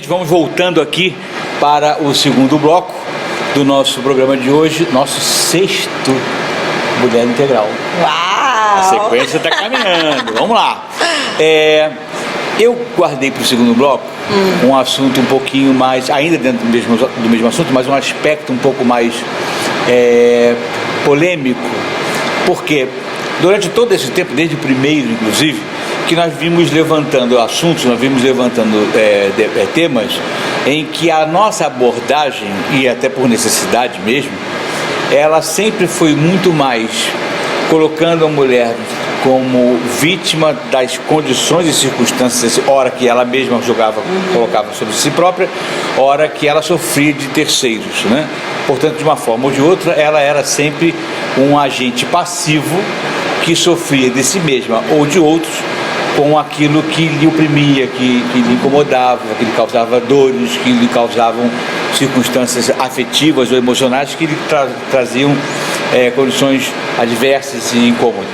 gente, vamos voltando aqui para o segundo bloco do nosso programa de hoje, nosso sexto Mulher Integral. Uau! A sequência está caminhando, vamos lá. Eu guardei para o segundo bloco um assunto um pouquinho mais, ainda dentro do mesmo assunto, mas um aspecto um pouco mais polêmico, porque durante todo esse tempo, desde o primeiro inclusive, que nós vimos levantando assuntos, nós vimos levantando temas em que a nossa abordagem, e até por necessidade mesmo, ela sempre foi muito mais colocando a mulher como vítima das condições e circunstâncias, ora que ela mesma colocava sobre si própria, ora que ela sofria de terceiros, né? Portanto, de uma forma ou de outra, ela era sempre um agente passivo que sofria de si mesma ou de outros com aquilo que lhe oprimia, que lhe incomodava, que lhe causava dores, que lhe causavam circunstâncias afetivas ou emocionais que lhe traziam condições adversas e incômodas.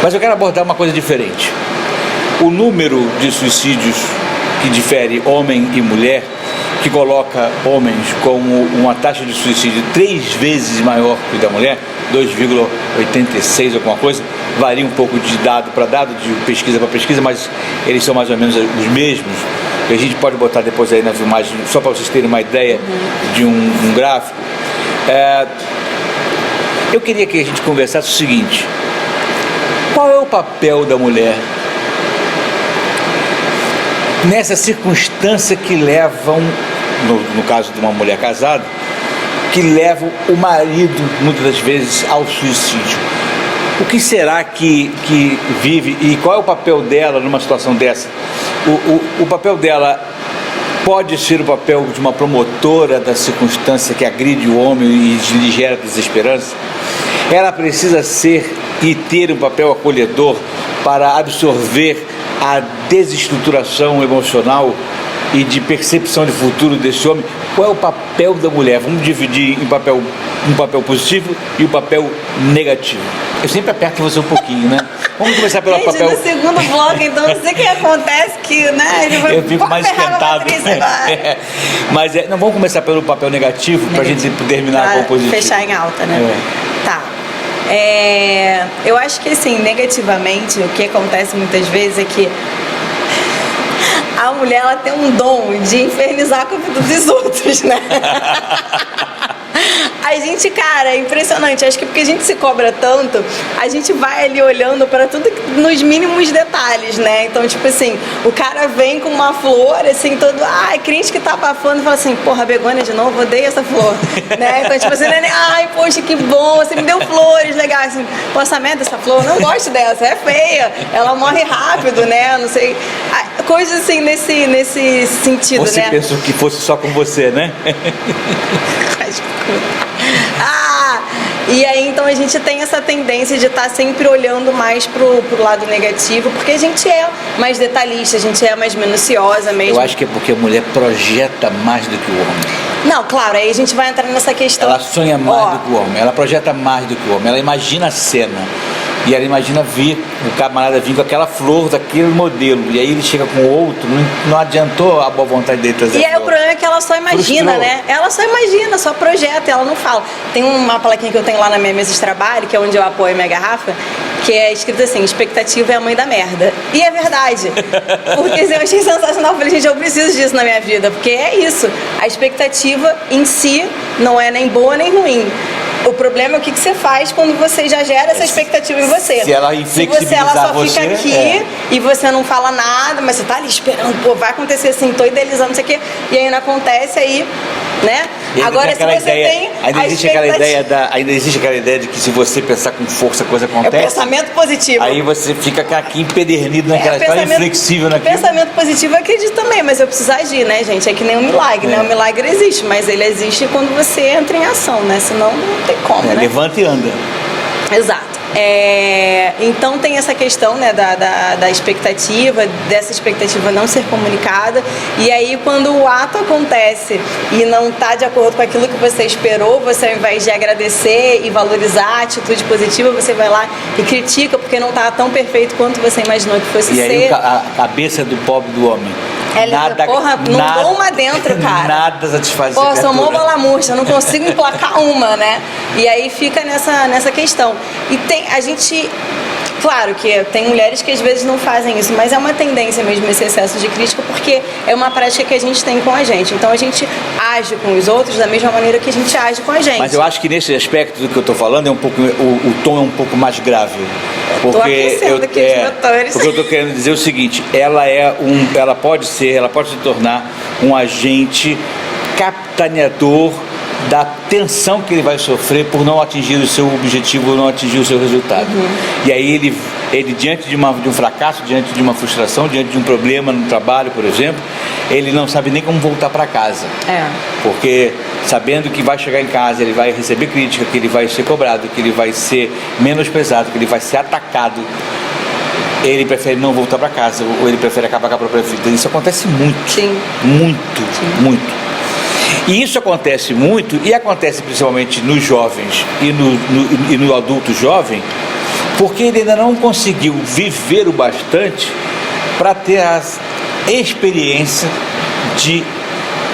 Mas eu quero abordar uma coisa diferente. O número de suicídios que difere homem e mulher, que coloca homens como uma taxa de suicídio 3 vezes maior que a da mulher, 2,86 alguma coisa, varia um pouco de dado para dado, de pesquisa para pesquisa, mas eles são mais ou menos os mesmos. E a gente pode botar depois aí na filmagem, só para vocês terem uma ideia de um gráfico. Eu queria que a gente conversasse o seguinte: qual é o papel da mulher nessa circunstância que levam, no caso de uma mulher casada, que levam o marido, muitas das vezes, ao suicídio? O que será que vive e qual é o papel dela numa situação dessa? O papel dela pode ser o papel de uma promotora da circunstância que agride o homem e lhe gera desesperança? Ela precisa ser e ter um papel acolhedor para absorver a desestruturação emocional e de percepção de futuro desse homem? Qual é o papel da mulher? Vamos dividir em um papel positivo e um papel negativo. Eu sempre aperto você um pouquinho, né? Vamos começar pelo papel... no segundo bloco, então, não sei o que acontece que, né? Ele vai... Eu fico mais esquentado. Mas não, vamos começar pelo papel negativo para a gente terminar com o positivo. Fechar em alta, né? Tá. Eu acho que, assim, negativamente, o que acontece muitas vezes é que a mulher, ela tem um dom de infernizar a vida dos outros, né? A gente, cara, é impressionante. Acho que porque a gente se cobra tanto, a gente vai ali olhando para tudo nos mínimos detalhes, né? Então, tipo assim, o cara vem com uma flor, assim, todo, crente que tá abafando e fala assim, porra, begônia de novo, odeio essa flor, né? Então, tipo assim, poxa, que bom, você me deu flores legais, assim, pô, essa merda, essa flor, não gosto dessa, é feia, ela morre rápido, né? Não sei, coisas assim nesse sentido, você, né? Você pensou que fosse só com você, né? E aí então a gente tem essa tendência de estar sempre olhando mais pro lado negativo, porque a gente é mais detalhista, a gente é mais minuciosa mesmo. Eu acho que é porque a mulher projeta mais do que o homem. Não, claro, aí a gente vai entrar nessa questão. Ela sonha mais do que o homem, ela projeta mais do que o homem, ela imagina a cena. E ela imagina o camarada vir com aquela flor daquele modelo. E aí ele chega com outro, não adiantou a boa vontade dele trazer. E aí o problema é que ela só imagina, né? Ela só imagina, só projeta, ela não fala. Tem uma plaquinha que eu tenho lá na minha mesa de trabalho, que é onde eu apoio a minha garrafa, que é escrito assim, expectativa é a mãe da merda. E é verdade. Porque eu achei sensacional. Eu falei, gente, eu preciso disso na minha vida. Porque é isso. A expectativa em si não é nem boa nem ruim. O problema é o que você faz quando você já gera essa expectativa em você. Se ela inflexibilizar ela só fica aqui e você não fala nada, mas você tá ali esperando, vai acontecer assim, tô idealizando, não sei o quê, e aí não acontece, aí, né? Agora, se você tem ainda existe aquela ideia de que se você pensar com força, a coisa acontece. É o pensamento positivo. Aí você fica aqui empedernido naquela história, inflexível naquilo. Pensamento positivo eu acredito também, mas eu preciso agir, né, gente? É que nem um milagre, né? O milagre existe, mas ele existe quando você entra em ação, né? Senão não tem como, né? Levanta e anda. Exato. Então tem essa questão, né, da expectativa, dessa expectativa não ser comunicada, e aí quando o ato acontece e não está de acordo com aquilo que você esperou, você, ao invés de agradecer e valorizar a atitude positiva, você vai lá e critica porque não está tão perfeito quanto você imaginou que fosse ser. E aí a cabeça do pobre do homem Porra, não dou uma dentro, cara. Nada satisfaz essa Porra, criatura. sou mó bola murcha, eu não consigo emplacar uma, né? E aí fica nessa questão. E a gente... Claro que tem mulheres que às vezes não fazem isso, mas é uma tendência mesmo esse excesso de crítica, porque é uma prática que a gente tem com a gente. Então a gente age com os outros da mesma maneira que a gente age com a gente. Mas eu acho que nesse aspecto do que eu estou falando, o tom é um pouco mais grave. Porque eu estou querendo dizer o seguinte, ela pode se tornar um agente capitaneador da tensão que ele vai sofrer por não atingir o seu objetivo, não atingir o seu resultado. E aí ele diante de um fracasso, diante de uma frustração, diante de um problema no trabalho, por exemplo, ele não sabe nem como voltar para casa. Porque sabendo que vai chegar em casa, ele vai receber crítica, que ele vai ser cobrado, que ele vai ser menosprezado, que ele vai ser atacado, ele prefere não voltar para casa, ou ele prefere acabar com a própria vida. Isso acontece muito. Sim. Muito. E isso acontece muito, e acontece principalmente nos jovens e no adulto jovem, porque ele ainda não conseguiu viver o bastante para ter a experiência de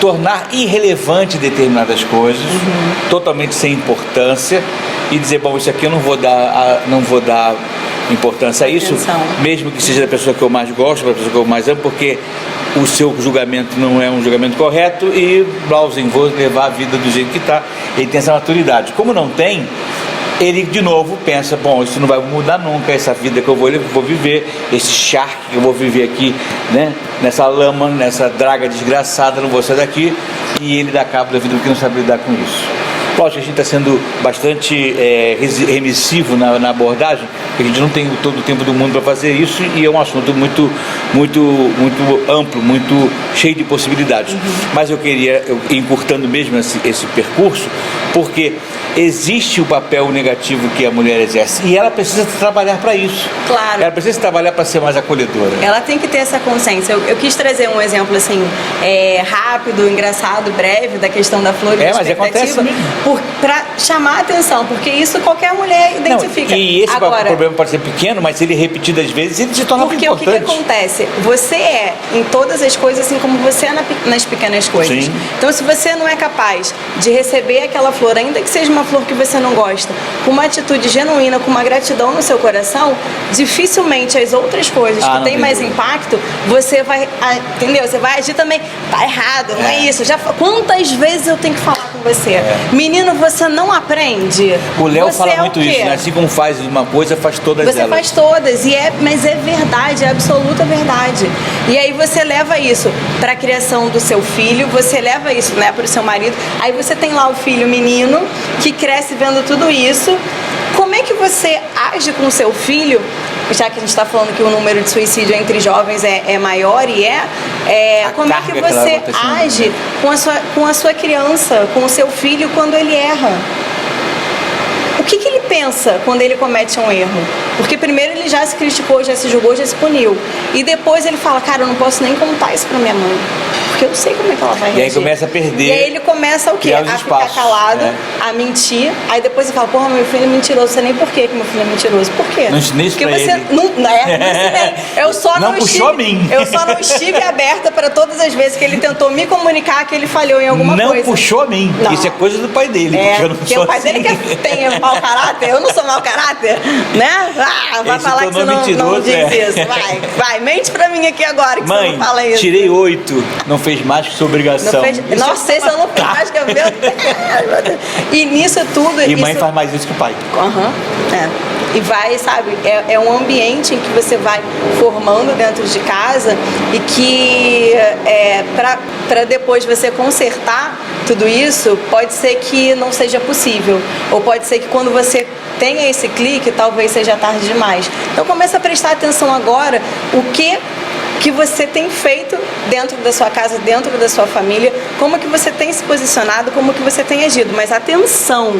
tornar irrelevante determinadas coisas, totalmente sem importância, e dizer, bom, isso aqui eu não vou dar importância a isso, mesmo que seja da pessoa que eu mais gosto, da pessoa que eu mais amo, porque o seu julgamento não é um julgamento correto e, Blausen, vou levar a vida do jeito que está. Ele tem essa maturidade. Como não tem, ele de novo pensa, bom, isso não vai mudar nunca, essa vida que eu vou viver, esse charque que eu vou viver aqui, né, nessa lama, nessa draga desgraçada, não vou sair daqui, e ele dá cabo da vida porque não sabe lidar com isso. Lógico que a gente está sendo bastante remissivo na abordagem, porque a gente não tem todo o tempo do mundo para fazer isso, e é um assunto muito amplo, muito cheio de possibilidades. Mas eu queria, encurtando mesmo esse percurso, porque existe o papel negativo que a mulher exerce, e ela precisa trabalhar para isso. Claro. Ela precisa trabalhar para ser mais acolhedora. Ela tem que ter essa consciência. Eu quis trazer um exemplo assim, rápido, engraçado, breve, da questão da flor de expectativa, para chamar a atenção, porque isso qualquer mulher identifica. Não, e esse problema pode ser pequeno, mas se ele repetir das vezes, ele se torna muito importante. Porque o que acontece? Você é em todas as coisas assim como você é nas pequenas coisas. Sim. Então, se você não é capaz de receber aquela flor, ainda que seja uma flor que você não gosta, com uma atitude genuína, com uma gratidão no seu coração, dificilmente as outras coisas que têm mais impacto, você vai, entendeu? Você vai agir também, tá errado, não é isso. Quantas vezes eu tenho que falar com você? Menino, você não aprende. O Léo fala muito isso, né? Assim como faz uma coisa, faz todas elas. Você faz todas, mas é verdade, é absoluta verdade. E aí você leva isso para a criação do seu filho, você leva isso, né, para o seu marido. Aí você tem lá o filho menino que cresce vendo tudo isso. Como é que você age com o seu filho, já que a gente está falando que o número de suicídio entre jovens é maior como é que você age com a sua criança, com o seu filho quando ele erra? O que ele pensa quando ele comete um erro? Porque primeiro ele já se criticou, já se julgou, já se puniu. E depois ele fala, cara, eu não posso nem contar isso pra minha mãe, porque eu sei como é que ela vai reagir. E aí começa a perder. E aí ele começa o quê? A ficar calado, a mentir. Aí depois ele fala, porra, meu filho é mentiroso. Você nem por que meu filho é mentiroso. Por quê? Não ensinei isso porque pra você ele. não ensinei. Eu só não puxou a mim. Eu só não estive aberta para todas as vezes que ele tentou me comunicar que ele falhou em alguma coisa. Não puxou a mim. Não. Isso é coisa do pai dele. Porque eu não sou o pai dele que tem mau caráter, eu não sou mau caráter, né? Vai falar que você não diz isso. Vai, mente pra mim aqui agora que mãe, você não fala isso. Tirei 8, não fez mais que sua obrigação. Nossa, esse eu não fiz mais que eu meu. E nisso tudo. E mãe faz mais isso que o pai. E vai, sabe, é um ambiente em que você vai formando dentro de casa e que para depois você consertar tudo isso, pode ser que não seja possível. Ou pode ser que quando você tenha esse clique, talvez seja tarde demais. Então começa a prestar atenção agora o que você tem feito dentro da sua casa, dentro da sua família, como que você tem se posicionado, como que você tem agido. Mas atenção,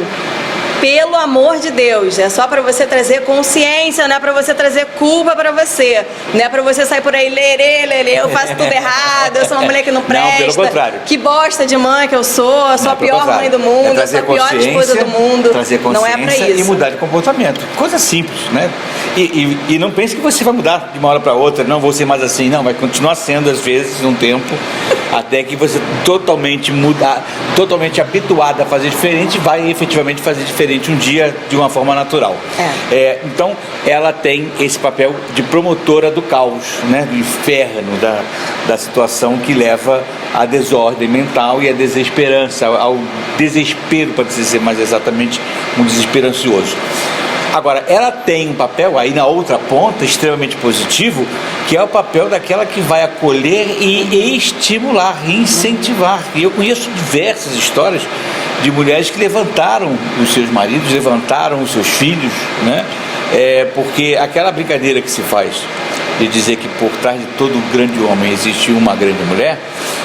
pelo amor de Deus, é só para você trazer consciência, não é para você trazer culpa para você, não é para você sair por aí, lerê, eu faço tudo errado, eu sou uma mulher que não presta, não, pelo contrário. Que bosta de mãe que eu sou a pior mãe do mundo, eu sou a pior esposa do mundo. Trazer não é para isso. E mudar de comportamento, coisa simples, né? E não pense que você vai mudar de uma hora para outra, não vou ser mais assim, não, vai continuar sendo às vezes um tempo, até que você totalmente mudar, totalmente habituado a fazer diferente, vai efetivamente fazer diferente um dia de uma forma natural. Então, ela tem esse papel de promotora do caos, né? Do inferno, da situação que leva à desordem mental e à desesperança, ao desespero, para dizer mais exatamente, um desespero ansioso. Agora, ela tem um papel aí na outra ponta extremamente positivo, que é o papel daquela que vai acolher e estimular, e incentivar. E eu conheço diversas histórias de mulheres que levantaram os seus maridos, levantaram os seus filhos, né? Porque aquela brincadeira que se faz de dizer que por trás de todo grande homem existe uma grande mulher,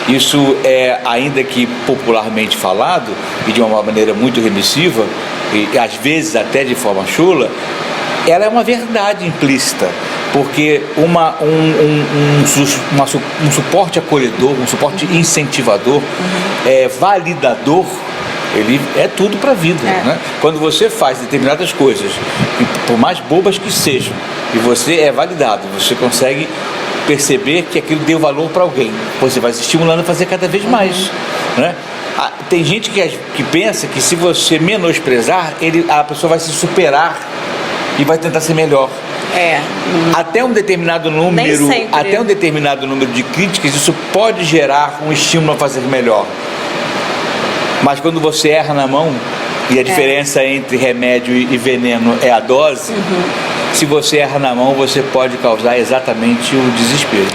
isso é, ainda que popularmente falado e de uma maneira muito remissiva, e às vezes até de forma chula, ela é uma verdade implícita, porque um suporte acolhedor, um suporte incentivador, validador, ele é tudo para a vida, né? Quando você faz determinadas coisas, por mais bobas que sejam, e você é validado, você consegue perceber que aquilo deu valor para alguém, você vai se estimulando a fazer cada vez mais, né? Tem gente que pensa que se você menosprezar, a pessoa vai se superar e vai tentar ser melhor. Até um determinado número, de críticas, isso pode gerar um estímulo a fazer melhor. Mas quando você erra na mão, e a diferença entre remédio e veneno é a dose, se você erra na mão, você pode causar exatamente o desespero.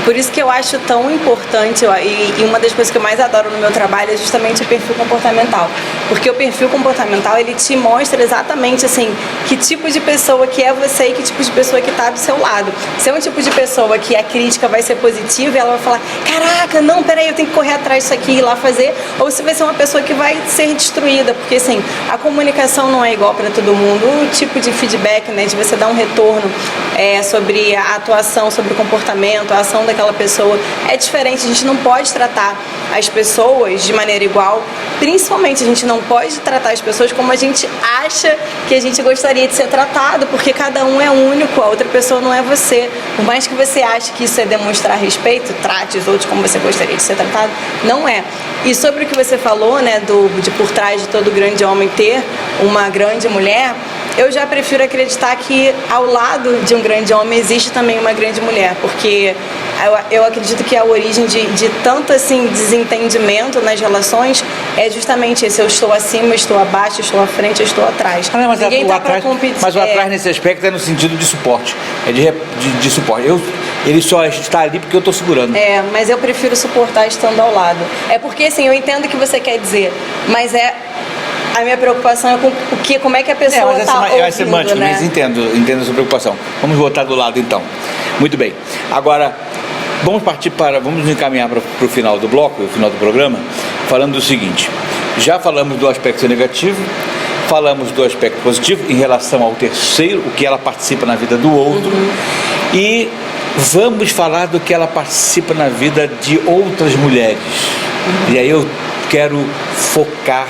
Por isso que eu acho tão importante, e uma das coisas que eu mais adoro no meu trabalho é justamente o perfil comportamental. Porque o perfil comportamental, ele te mostra exatamente, assim, que tipo de pessoa que é você e que tipo de pessoa que está do seu lado. Se é um tipo de pessoa que a crítica vai ser positiva e ela vai falar, caraca, não, peraí, eu tenho que correr atrás disso aqui e ir lá fazer, ou se vai ser uma pessoa que vai ser destruída, porque, assim, a comunicação não é igual para todo mundo, o tipo de feedback, né, de você dar um retorno sobre a atuação, sobre o comportamento, a ação daquela pessoa é diferente. A gente não pode tratar as pessoas de maneira igual, principalmente a gente não pode tratar as pessoas como a gente acha que a gente gostaria de ser tratado, porque cada um é único, a outra pessoa não é você. Por mais que você ache que isso é demonstrar respeito, trate os outros como você gostaria de ser tratado, não é. E sobre o que você falou, né, de por trás de todo grande homem ter uma grande mulher, eu já prefiro acreditar que ao lado de um grande homem existe também uma grande mulher, porque eu acredito que a origem de tanto assim desentendimento nas relações é justamente esse: eu estou acima, eu estou abaixo, eu estou à frente, eu estou atrás. Mas ninguém tá para competir. Mas o atrás nesse aspecto é no sentido de suporte, de suporte. Ele só está ali porque eu estou segurando. Mas eu prefiro suportar estando ao lado. É porque assim, eu entendo o que você quer dizer, mas a minha preocupação é com como é que a pessoa está ouvindo, é semântico, né? Mas entendo a sua preocupação. Vamos voltar do lado então. Muito bem. Agora, vamos nos encaminhar para o final do bloco, o final do programa, falando do seguinte: já falamos do aspecto negativo, falamos do aspecto positivo em relação ao terceiro, o que ela participa na vida do outro, e vamos falar do que ela participa na vida de outras mulheres. E aí eu quero focar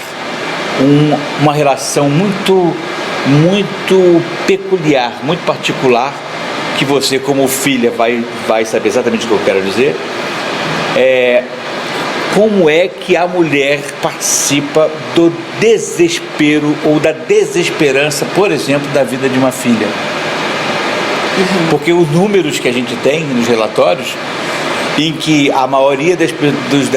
uma relação muito peculiar, muito particular, que você como filha vai saber exatamente o que eu quero dizer. Como é que a mulher participa do desespero ou da desesperança, por exemplo, da vida de uma filha? Porque os números que a gente tem nos relatórios, em que a maioria das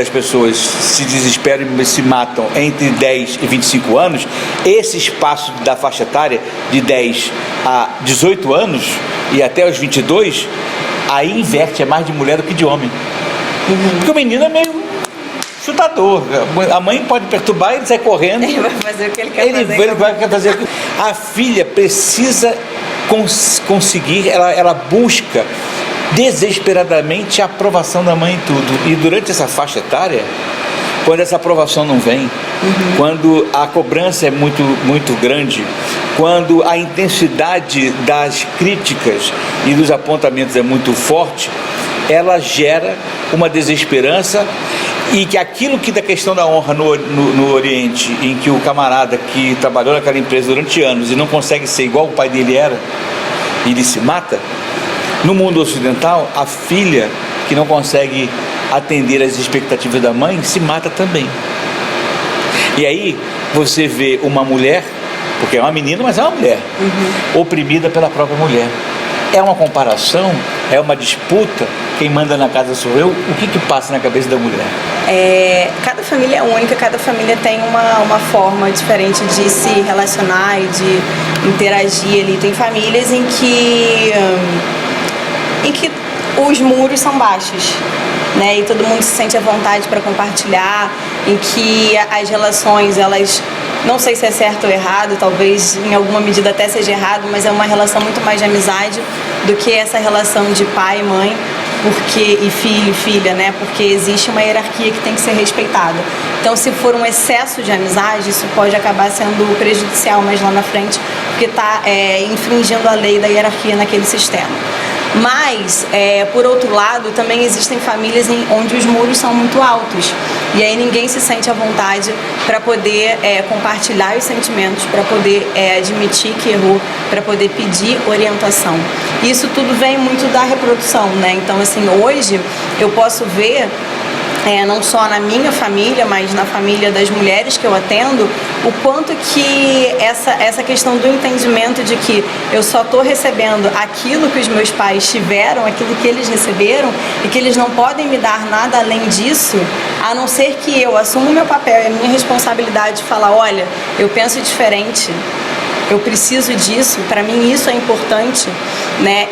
pessoas se desesperam e se matam entre 10 e 25 anos, esse espaço da faixa etária de 10 a 18 anos e até os 22, aí inverte, é mais de mulher do que de homem. Porque o menino é meio chutador, a mãe pode perturbar e ele sai correndo. Ele vai fazer o que ele quer fazer. Ele vai fazer. A filha precisa conseguir, ela busca desesperadamente a aprovação da mãe em tudo. E durante essa faixa etária, quando essa aprovação não vem, quando a cobrança é muito, muito grande, quando a intensidade das críticas e dos apontamentos é muito forte, ela gera uma desesperança, e que aquilo que da questão da honra no Oriente, em que o camarada que trabalhou naquela empresa durante anos e não consegue ser igual o pai dele era, ele se mata. No mundo ocidental, a filha que não consegue atender às expectativas da mãe se mata também. E aí você vê uma mulher, porque é uma menina, mas é uma mulher, oprimida pela própria mulher. É uma comparação, é uma disputa, quem manda na casa sou eu. O que passa na cabeça da mulher? Cada família é única, cada família tem uma forma diferente de se relacionar e de interagir ali. Tem famílias em que os muros são baixos, né? E todo mundo se sente à vontade para compartilhar, em que as relações, elas, não sei se é certo ou errado, talvez em alguma medida até seja errado, mas é uma relação muito mais de amizade do que essa relação de pai e mãe, e filho e filha, né? Porque existe uma hierarquia que tem que ser respeitada. Então, se for um excesso de amizade, isso pode acabar sendo prejudicial mais lá na frente, porque está infringindo a lei da hierarquia naquele sistema. Mas, por outro lado, também existem famílias onde os muros são muito altos, e aí ninguém se sente à vontade para poder compartilhar os sentimentos, para poder admitir que errou, para poder pedir orientação. Isso tudo vem muito da reprodução, né? Então, assim, hoje eu posso ver, não só na minha família, mas na família das mulheres que eu atendo, o quanto que essa questão do entendimento de que eu só estou recebendo aquilo que os meus pais tiveram, aquilo que eles receberam, e que eles não podem me dar nada além disso, a não ser que eu assuma o meu papel e a minha responsabilidade de falar, olha, eu penso diferente, eu preciso disso, para mim isso é importante, né?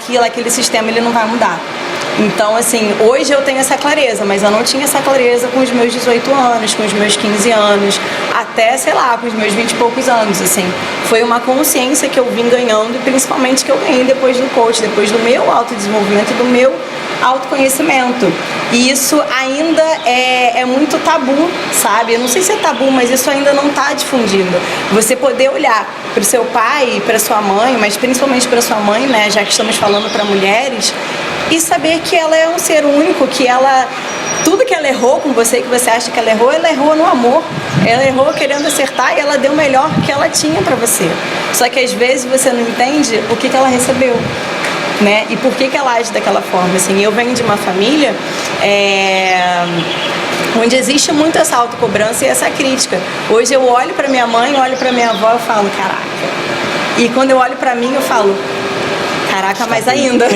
E aquele sistema ele não vai mudar. Então, assim, hoje eu tenho essa clareza, mas eu não tinha essa clareza com os meus 18 anos, com os meus 15 anos, até, sei lá, com os meus 20 e poucos anos, assim. Foi uma consciência que eu vim ganhando, e principalmente que eu ganhei depois do coach, depois do meu autodesenvolvimento, do meu autoconhecimento. E isso ainda é muito tabu, sabe? Eu não sei se é tabu, mas isso ainda não está difundido. Você poder olhar para o seu pai e para sua mãe, mas principalmente para sua mãe, né, já que estamos falando para mulheres, e saber que ela é um ser único, que tudo que ela errou com você, que você acha que ela errou no amor. Ela errou querendo acertar e ela deu o melhor que ela tinha para você. Só que às vezes você não entende o que ela recebeu, né? E por que ela age daquela forma, assim. Eu venho de uma família onde existe muito essa autocobrança e essa crítica. Hoje eu olho para minha mãe, olho para minha avó e falo, caraca. E quando eu olho para mim, eu falo, caraca, mais ainda.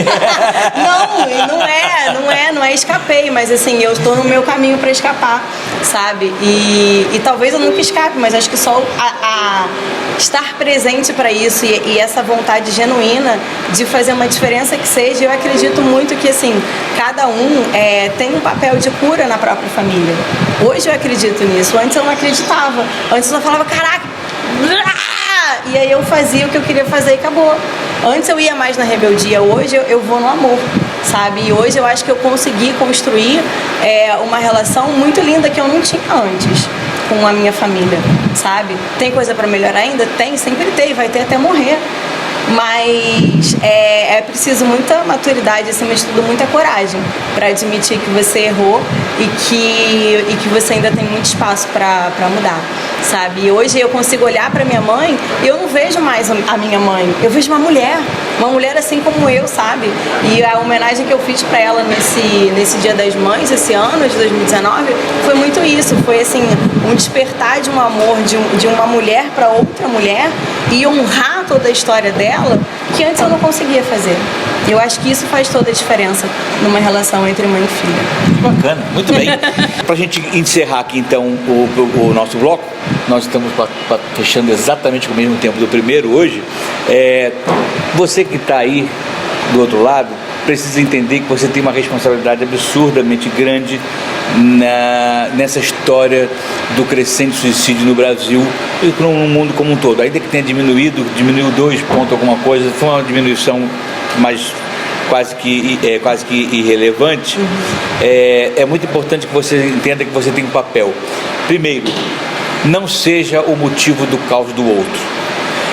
Não é escapei, mas assim, eu estou no meu caminho para escapar, sabe? E talvez eu nunca escape, mas acho que só estar presente para isso e essa vontade genuína de fazer uma diferença que seja, eu acredito muito que, assim, cada um tem um papel de cura na própria família. Hoje eu acredito nisso, antes eu não acreditava. Antes eu falava, caraca, e aí eu fazia o que eu queria fazer e acabou. Antes eu ia mais na rebeldia, hoje eu vou no amor, sabe? E hoje eu acho que eu consegui construir uma relação muito linda que eu não tinha antes com a minha família, sabe? Tem coisa para melhorar ainda? Tem, sempre tem, vai ter até morrer. Mas é preciso muita maturidade, acima de tudo, muita coragem para admitir que você errou e que você ainda tem muito espaço para mudar, sabe? E hoje eu consigo olhar para minha mãe e eu não vejo mais a minha mãe, eu vejo uma mulher assim como eu, sabe? E a homenagem que eu fiz para ela nesse Dia das Mães, esse ano de 2019, foi muito isso, foi assim, um despertar de um amor de uma mulher para outra mulher e honrar toda a história dela, que antes eu não conseguia fazer. Eu acho que isso faz toda a diferença numa relação entre mãe e filha. Bacana, muito bem. Pra gente encerrar aqui então o nosso bloco, nós estamos fechando exatamente com o mesmo tempo do primeiro hoje. Você que está aí do outro lado, precisa entender que você tem uma responsabilidade absurdamente grande nessa história do crescente suicídio no Brasil e no mundo como um todo. Ainda que tenha diminuiu 2 pontos alguma coisa, foi uma diminuição mais quase que irrelevante. É muito importante que você entenda que você tem um papel. Primeiro, não seja o motivo do caos do outro.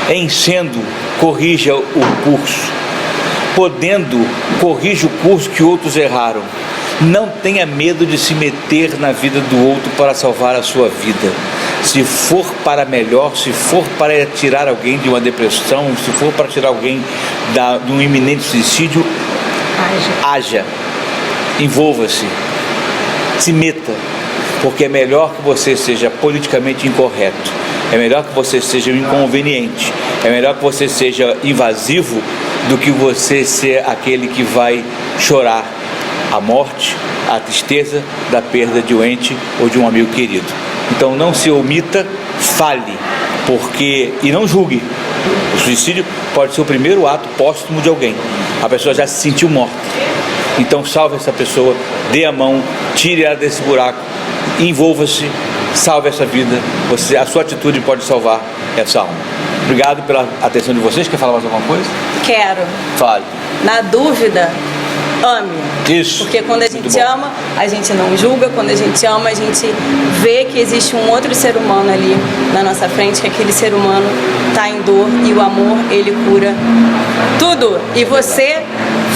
Em sendo, corrija o curso. Podendo, corrija o curso que outros erraram. Não tenha medo de se meter na vida do outro para salvar a sua vida. Se for para melhor, se for para tirar alguém de uma depressão, se for para tirar alguém de um iminente suicídio, haja. Envolva-se. Se meta. Porque é melhor que você seja politicamente incorreto. É melhor que você seja inconveniente. É melhor que você seja invasivo do que você ser aquele que vai chorar a morte, a tristeza da perda de um ente ou de um amigo querido. Então não se omita, fale, e não julgue. O suicídio pode ser o primeiro ato póstumo de alguém. A pessoa já se sentiu morta. Então salve essa pessoa, dê a mão, tire ela desse buraco, envolva-se, salve essa vida. A sua atitude pode salvar essa alma. Obrigado pela atenção de vocês. Quer falar mais alguma coisa? Quero. Fale. Na dúvida, ame. Isso. Porque quando a gente ama, a gente não julga. Quando a gente ama, a gente vê que existe um outro ser humano ali na nossa frente, que aquele ser humano está em dor e o amor, ele cura tudo. E você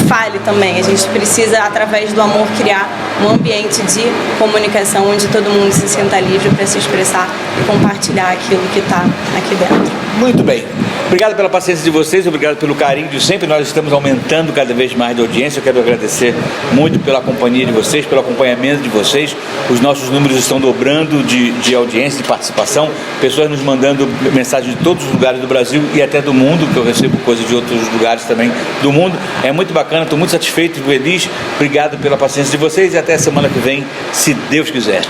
fale também. A gente precisa, através do amor, criar um ambiente de comunicação onde todo mundo se sinta livre para se expressar e compartilhar aquilo que está aqui dentro. Muito bem. Obrigado pela paciência de vocês, obrigado pelo carinho de sempre. Nós estamos aumentando cada vez mais de audiência. Eu quero agradecer muito pela companhia de vocês, pelo acompanhamento de vocês. Os nossos números estão dobrando de audiência, de participação. Pessoas nos mandando mensagens de todos os lugares do Brasil e até do mundo, que eu recebo coisas de outros lugares também do mundo. É muito bacana, estou muito satisfeito e feliz. Obrigado pela paciência de vocês e até a semana que vem, se Deus quiser.